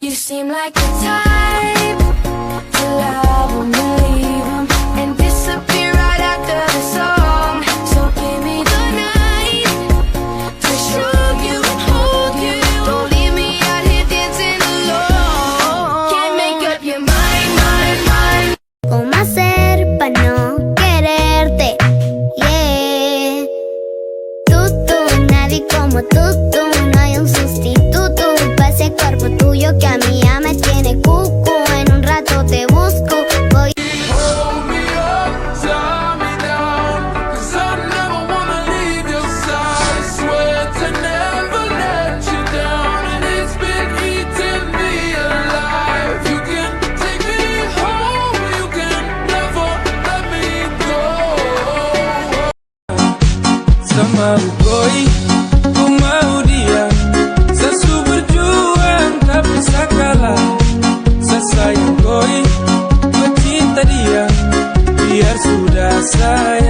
You seem like the type to love 'em and leave 'em and disappear right after the song. So give me the night to show you and hold you. Don't leave me out here dancing alone. Can't make up your mind, mind, mind. ¿Cómo hacer para no quererte? Yeah. Tú, nadie como tú, no hay un sustituto para ese cuerpo tuyo que a mí ya me tiene cuco. En un rato te busco, voy. Hold me up, tie me down, 'cause I never wanna leave your side. Swear to never let you down, and it's been eating me alive. You can take me home, you can never let me go. Sama boy, mau dia, sesu berjuang tak bisa kalah. Saya sayang boy, cinta dia, biar sudah saya